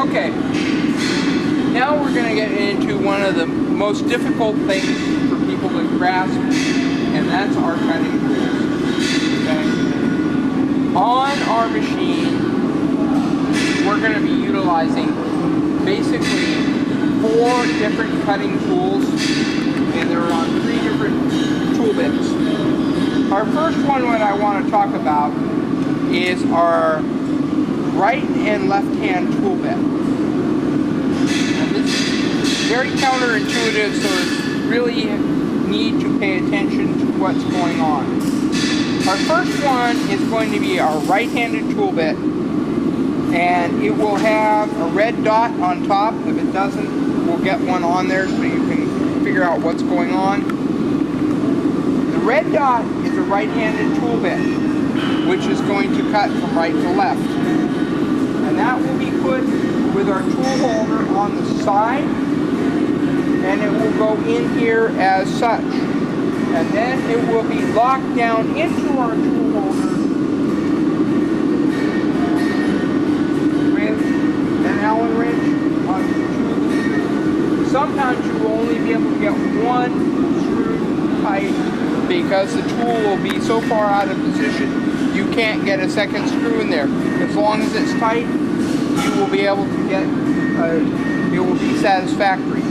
Okay, now we're going to get into one of the most difficult things for people to grasp, and that's our cutting tools. Okay? On our machine, we're going to be utilizing basically 4 different cutting tools, and they're on 3 different tool bits. Our first one, what I want to talk about, is our right and left hand tool bit. And this is very counterintuitive, so it's really need to pay attention to what's going on. Our first one is going to be our right-handed tool bit, and it will have a red dot on top. If it doesn't, we'll get one on there so you can figure out what's going on. The red dot is a right-handed tool bit, which is going to cut from right to left. And that will be put with our tool holder on the side, and it will go in here as such. And then it will be locked down into our tool holder with an Allen wrench on 2 screws. Sometimes you will only be able to get 1 screw tight because the tool will be so far out of position you can't get a second screw in there. As long as it's tight, you will be able to get, it will be satisfactory.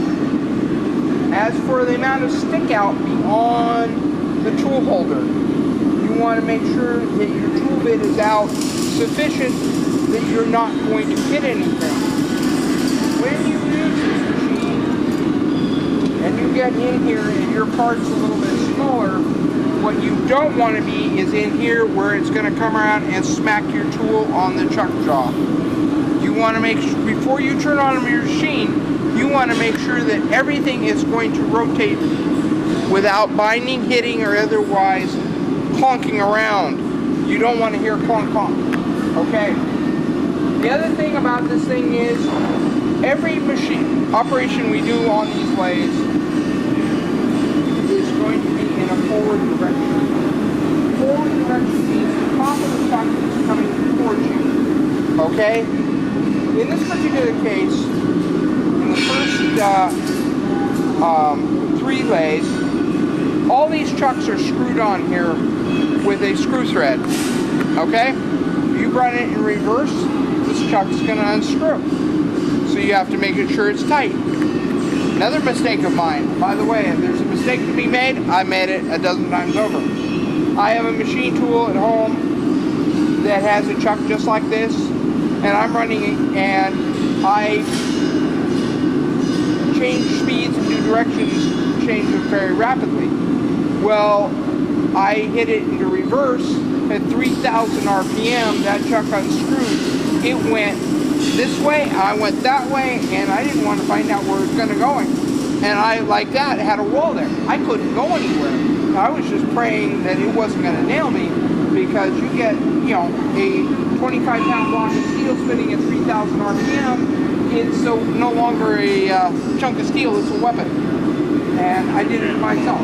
As for the amount of stick out beyond the tool holder, you want to make sure that your tool bit is out sufficient that you're not going to hit anything. When you use this machine and you get in here and your part's a little bit smaller, what you don't want to be is in here where it's going to come around and smack your tool on the chuck jaw. You want to make sure, before you turn on your machine, you want to make sure that everything is going to rotate without binding, hitting, or otherwise clonking around. You don't want to hear clonk clonk. Okay. The other thing about this thing is every machine operation we do on these lathes is going to be in a forward direction. Forward direction means the top of the chuck is coming towards you. Okay? In this particular case, in the first 3 lathes, all these chucks are screwed on here with a screw thread. Okay? If you run it in reverse, this chuck's going to unscrew. So you have to make sure it's tight. Another mistake of mine, by the way, if there's a mistake to be made, I made it a dozen times over. I have a machine tool at home that has a chuck just like this, and I'm running it, and I change speeds and new directions, change them very rapidly. Well, I hit it into reverse at 3,000 RPM, that chuck unscrewed. It went this way, I went that way, and I didn't want to find out where it was going to go. And I, like that, had a wall there. I couldn't go anywhere. I was just praying that it wasn't going to nail me, because you get, you know, a 25-pound block of steel spinning at 3,000 RPM. It's no longer a chunk of steel, it's a weapon. And I did it myself.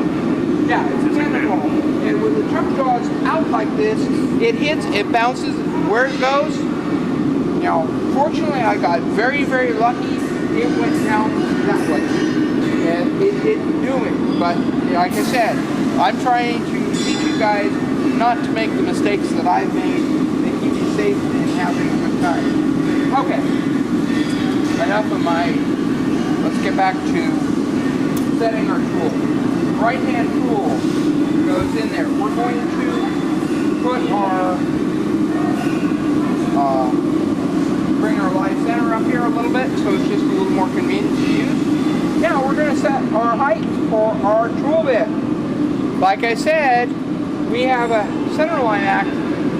Yeah, it's a chemical. And when the chuck jaws out like this, it hits, it bounces, where it goes. You know, fortunately I got very, very lucky. It went down that way. And it didn't do it. But, like I said, I'm trying to teach you guys not to make the mistakes that I've made and keep you safe and having a good time. Okay. Enough of my, let's get back to setting our tool. Right-hand tool goes in there. We're going to put our, bring our live center up here a little bit so it's just a little more convenient to use. Now we're going to set our height for our tool bit. Like I said, we have a center line act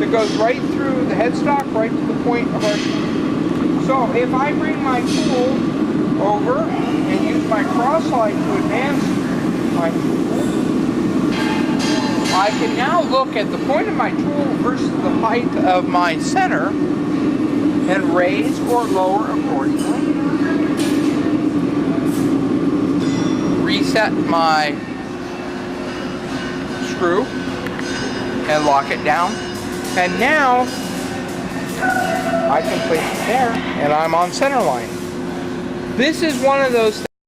that goes right through the headstock, right to the point of our tool. So if I bring my tool over and use my cross slide to advance my tool, I can now look at the point of my tool versus the height of my center and raise or lower accordingly. Reset my screw and lock it down. And now I can place it there, and I'm on center line. This is one of those things